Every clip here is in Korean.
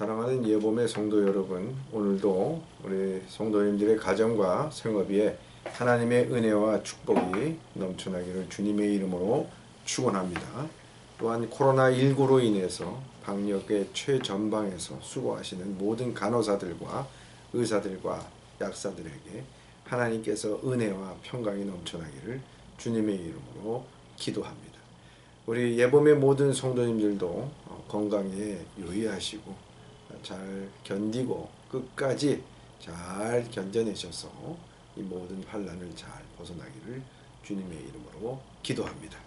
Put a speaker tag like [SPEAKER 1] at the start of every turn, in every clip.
[SPEAKER 1] 사랑하는 예봄의 성도 여러분, 오늘도 우리 성도님들의 가정과 생업에 하나님의 은혜와 축복이 넘쳐나기를 주님의 이름으로 축원합니다. 또한 코로나19로 인해서 방역의 최전방에서 수고하시는 모든 간호사들과 의사들과 약사들에게 하나님께서 은혜와 평강이 넘쳐나기를 주님의 이름으로 기도합니다. 우리 예봄의 모든 성도님들도 건강에 유의하시고 잘 견디고 끝까지 잘 견뎌내셔서 이 모든 환난을 잘 벗어나기를 주님의 이름으로 기도합니다.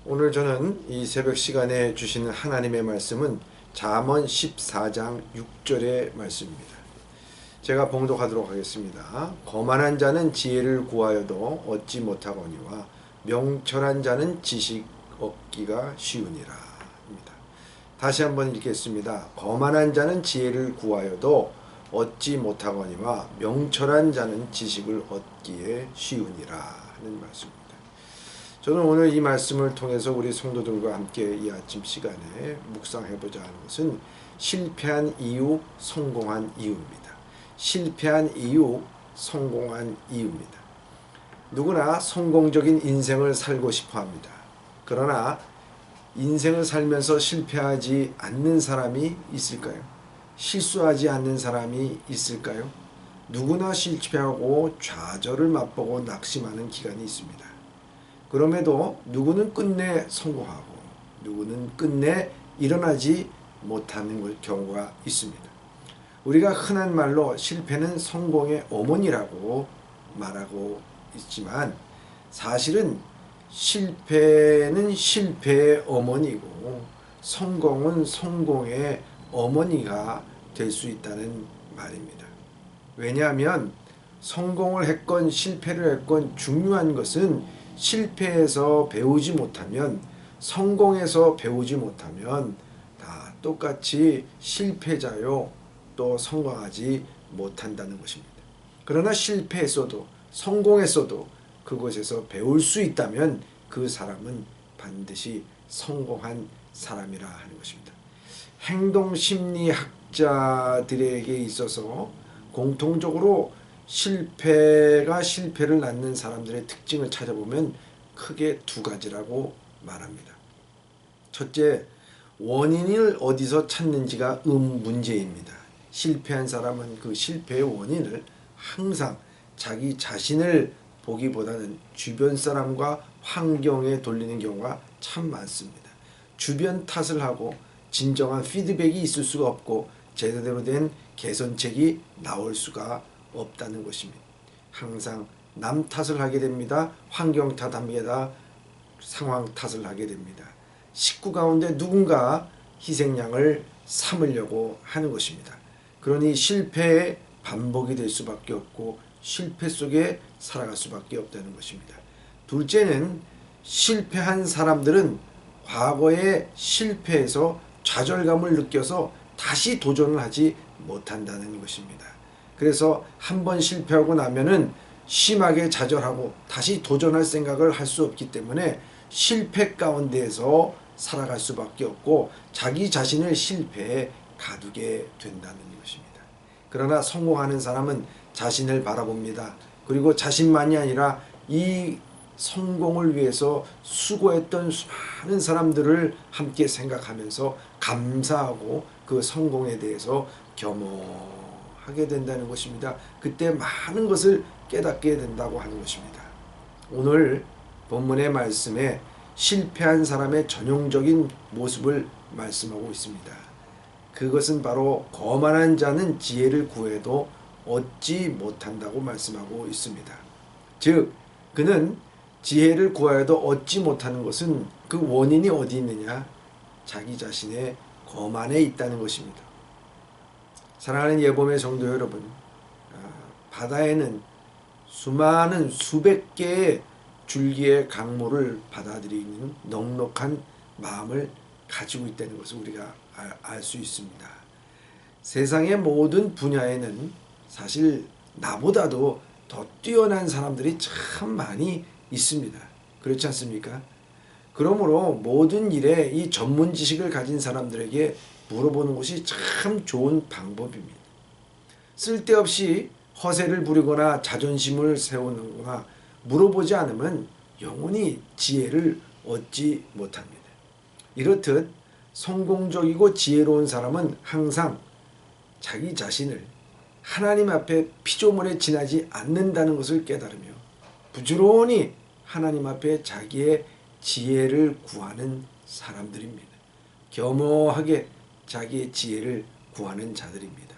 [SPEAKER 1] 오늘 저는 이 새벽 시간에 주시는 하나님의 말씀은 잠언 14장 6절의 말씀입니다. 제가 봉독하도록 하겠습니다. 거만한 자는 지혜를 구하여도 얻지 못하거니와 명철한 자는 지식 얻기가 쉬우니라. 다시 한번 읽겠습니다. 거만한 자는 지혜를 구하여도 얻지 못하거니와 명철한 자는 지식을 얻기에 쉬우니라 하는 말씀입니다. 저는 오늘 이 말씀을 통해서 우리 성도들과 함께 이 아침 시간에 묵상해보자 하는 것은 실패한 이유, 성공한 이유입니다. 실패한 이유, 성공한 이유입니다. 누구나 성공적인 인생을 살고 싶어 합니다. 그러나 인생을 살면서 실패하지 않는 사람이 있을까요? 실수하지 않는 사람이 있을까요? 누구나 실패하고 좌절을 맛보고 낙심하는 기간이 있습니다. 그럼에도 누구는 끝내 성공하고 누구는 끝내 일어나지 못하는 경우가 있습니다. 우리가 흔한 말로 실패는 성공의 어머니라고 말하고 있지만 사실은 실패는 실패의 어머니고 성공은 성공의 어머니가 될 수 있다는 말입니다. 왜냐하면 성공을 했건 실패를 했건 중요한 것은 실패에서 배우지 못하면 성공에서 배우지 못하면 다 똑같이 실패자요 또 성공하지 못한다는 것입니다. 그러나 실패했어도 성공했어도 그곳에서 배울 수 있다면 그 사람은 반드시 성공한 사람이라 하는 것입니다. 행동심리학자들에게 있어서 공통적으로 실패가 실패를 낳는 사람들의 특징을 찾아보면 크게 두 가지라고 말합니다. 첫째, 원인을 어디서 찾는지가 문제입니다. 실패한 사람은 그 실패의 원인을 항상 자기 자신을 보기보다는 주변 사람과 환경에 돌리는 경우가 참 많습니다. 주변 탓을 하고 진정한 피드백이 있을 수가 없고 제대로 된 개선책이 나올 수가 없다는 것입니다. 항상 남 탓을 하게 됩니다. 환경 탓합니다. 상황 탓을 하게 됩니다. 식구 가운데 누군가 희생양을 삼으려고 하는 것입니다. 그러니 실패의 반복이 될 수밖에 없고 실패 속에 살아갈 수밖에 없다는 것입니다. 둘째는 실패한 사람들은 과거의 실패에서 좌절감을 느껴서 다시 도전을 하지 못한다는 것입니다. 그래서 한번 실패하고 나면은 심하게 좌절하고 다시 도전할 생각을 할 수 없기 때문에 실패 가운데에서 살아갈 수밖에 없고 자기 자신을 실패에 가두게 된다는 것입니다. 그러나 성공하는 사람은 자신을 바라봅니다. 그리고 자신만이 아니라 이 성공을 위해서 수고했던 수많은 사람들을 함께 생각하면서 감사하고 그 성공에 대해서 겸허하게 된다는 것입니다. 그때 많은 것을 깨닫게 된다고 하는 것입니다. 오늘 본문의 말씀에 실패한 사람의 전형적인 모습을 말씀하고 있습니다. 그것은 바로 거만한 자는 지혜를 구해도 얻지 못한다고 말씀하고 있습니다. 즉 그는 지혜를 구하여도 얻지 못하는 것은 그 원인이 어디 있느냐? 자기 자신의 거만에 있다는 것입니다. 사랑하는 예봄의 성도 여러분, 바다에는 수많은 수백 개의 줄기의 강물을 받아들이는 넉넉한 마음을 가지고 있다는 것을 우리가 알 수 있습니다. 세상의 모든 분야에는 사실 나보다도 더 뛰어난 사람들이 참 많이 있습니다. 그렇지 않습니까? 그러므로 모든 일에 이 전문 지식을 가진 사람들에게 물어보는 것이 참 좋은 방법입니다. 쓸데없이 허세를 부리거나 자존심을 세우거나 물어보지 않으면 영원히 지혜를 얻지 못합니다. 이렇듯 성공적이고 지혜로운 사람은 항상 자기 자신을 하나님 앞에 피조물에 지나지 않는다는 것을 깨달으며 부지런히 하나님 앞에 자기의 지혜를 구하는 사람들입니다. 겸허하게 자기의 지혜를 구하는 자들입니다.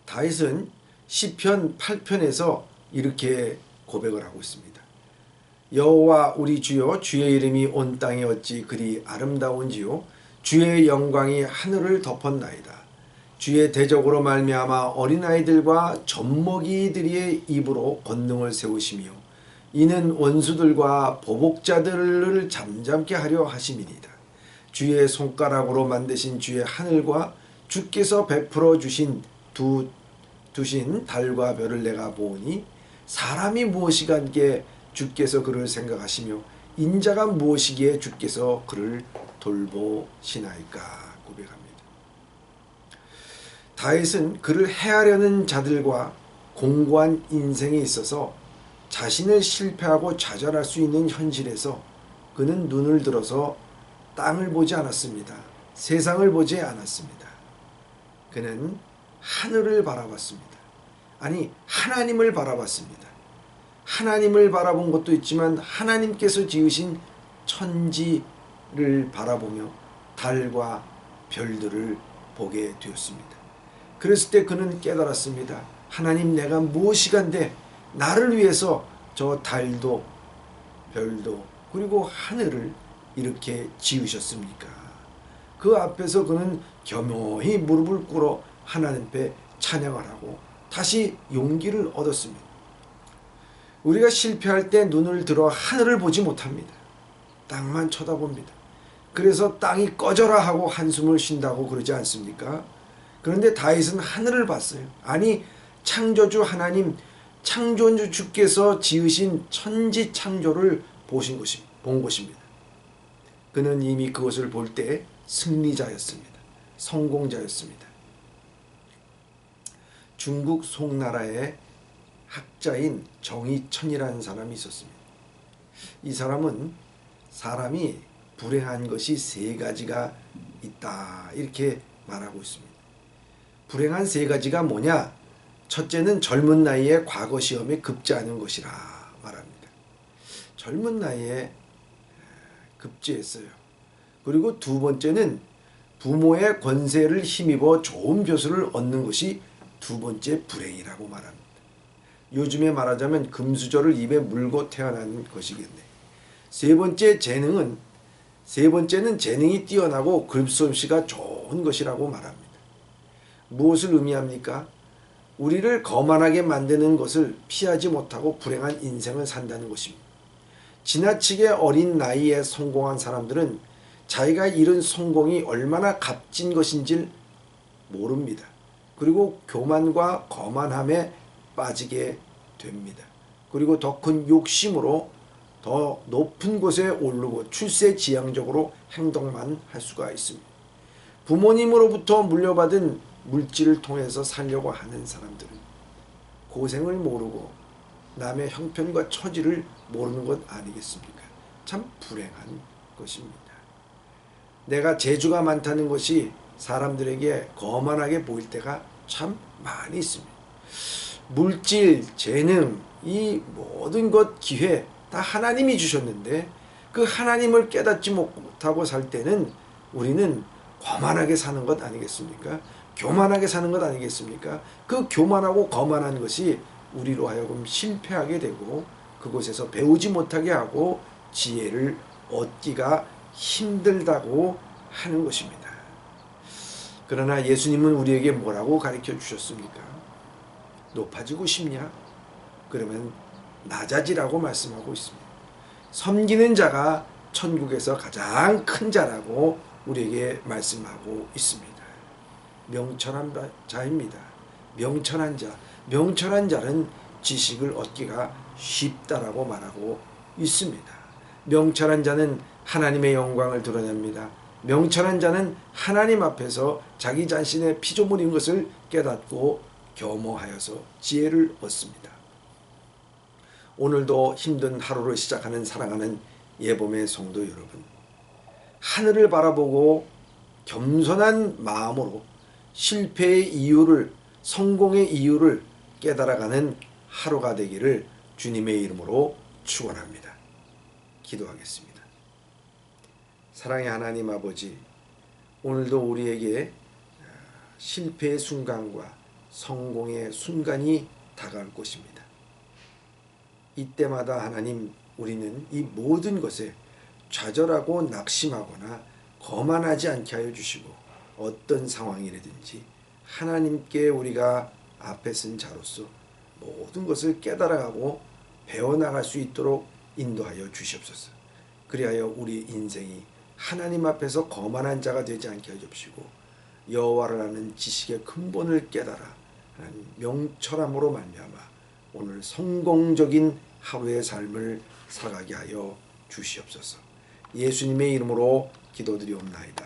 [SPEAKER 1] 다윗은 시편 8편에서 이렇게 고백을 하고 있습니다. 여호와 우리 주여, 주의 이름이 온 땅에 어찌 그리 아름다운지요. 주의 영광이 하늘을 덮었나이다. 주의 대적으로 말미암아 어린아이들과 젖먹이들의 입으로 권능을 세우시며 이는 원수들과 보복자들을 잠잠케 하려 하심이니이다. 주의 손가락으로 만드신 주의 하늘과 주께서 베풀어 주신 두신 달과 별을 내가 보니 사람이 무엇이간게 주께서 그를 생각하시며 인자가 무엇이기에 주께서 그를 돌보시나이까 고백합니다. 다윗은 그를 해하려는 자들과 공고한 인생에 있어서 자신을 실패하고 좌절할 수 있는 현실에서 그는 눈을 들어서 땅을 보지 않았습니다. 세상을 보지 않았습니다. 그는 하늘을 바라봤습니다. 아니, 하나님을 바라봤습니다. 하나님을 바라본 것도 있지만 하나님께서 지으신 천지를 바라보며 달과 별들을 보게 되었습니다. 그랬을 때 그는 깨달았습니다. 하나님, 내가 무엇이간데 나를 위해서 저 달도 별도 그리고 하늘을 이렇게 지으셨습니까? 그 앞에서 그는 겸허히 무릎을 꿇어 하나님 앞에 찬양을 하고 다시 용기를 얻었습니다. 우리가 실패할 때 눈을 들어 하늘을 보지 못합니다. 땅만 쳐다봅니다. 그래서 땅이 꺼져라 하고 한숨을 쉰다고 그러지 않습니까? 그런데 다윗은 하늘을 봤어요. 아니, 창조주 하나님, 창조주 주께서 지으신 천지 창조를 본 것입니다. 그는 이미 그것을 볼 때 승리자였습니다. 성공자였습니다. 중국 송나라의 학자인 정의천이라는 사람이 있었습니다. 이 사람은 사람이 불행한 것이 세 가지가 있다 이렇게 말하고 있습니다. 불행한 세 가지가 뭐냐? 첫째는 젊은 나이에 과거 시험에 급제하는 것이라 말합니다. 젊은 나이에 급제했어요. 그리고 두 번째는 부모의 권세를 힘입어 좋은 벼슬을 얻는 것이 두 번째 불행이라고 말합니다. 요즘에 말하자면 금수저를 입에 물고 태어난 것이겠네. 세 번째는 재능이 뛰어나고 글솜씨가 좋은 것이라고 말합니다. 무엇을 의미합니까? 우리를 거만하게 만드는 것을 피하지 못하고 불행한 인생을 산다는 것입니다. 지나치게 어린 나이에 성공한 사람들은 자기가 이룬 성공이 얼마나 값진 것인지 모릅니다. 그리고 교만과 거만함에 빠지게 됩니다. 그리고 더 큰 욕심으로 더 높은 곳에 오르고 출세지향적으로 행동만 할 수가 있습니다. 부모님으로부터 물려받은 물질을 통해서 살려고 하는 사람들은 고생을 모르고 남의 형편과 처지를 모르는 것 아니겠습니까? 참 불행한 것입니다. 내가 재주가 많다는 것이 사람들에게 거만하게 보일 때가 참 많이 있습니다. 물질, 재능, 이 모든 것, 기회 다 하나님이 주셨는데 그 하나님을 깨닫지 못하고 살 때는 우리는 거만하게 사는 것 아니겠습니까? 교만하게 사는 것 아니겠습니까? 그 교만하고 거만한 것이 우리로 하여금 실패하게 되고 그곳에서 배우지 못하게 하고 지혜를 얻기가 힘들다고 하는 것입니다. 그러나 예수님은 우리에게 뭐라고 가르쳐 주셨습니까? 높아지고 싶냐? 그러면 낮아지라고 말씀하고 있습니다. 섬기는 자가 천국에서 가장 큰 자라고 우리에게 말씀하고 있습니다. 명철한 자입니다. 명철한 자. 명철한 자는 지식을 얻기가 쉽다라고 말하고 있습니다. 명철한 자는 하나님의 영광을 드러냅니다. 명철한 자는 하나님 앞에서 자기 자신의 피조물인 것을 깨닫고 겸허하여서 지혜를 얻습니다. 오늘도 힘든 하루를 시작하는 사랑하는 예봄의 성도 여러분, 하늘을 바라보고 겸손한 마음으로 실패의 이유를, 성공의 이유를 깨달아가는 하루가 되기를 주님의 이름으로 축원합니다. 기도하겠습니다. 사랑의 하나님 아버지, 오늘도 우리에게 실패의 순간과 성공의 순간이 다가올 것입니다. 이때마다 하나님, 우리는 이 모든 것에 좌절하고 낙심하거나 거만하지 않게 하여 주시고, 어떤 상황이라든지 하나님께 우리가 앞에 쓴 자로서 모든 것을 깨달아가고 배워나갈 수 있도록 인도하여 주시옵소서. 그리하여 우리 인생이 하나님 앞에서 거만한 자가 되지 않게 하여 주시고, 여호와를 아는 지식의 근본을 깨달아 하나님 명철함으로 말미암아 오늘 성공적인 하루의 삶을 살아가게 하여 주시옵소서. 예수님의 이름으로 기도드리옵나이다.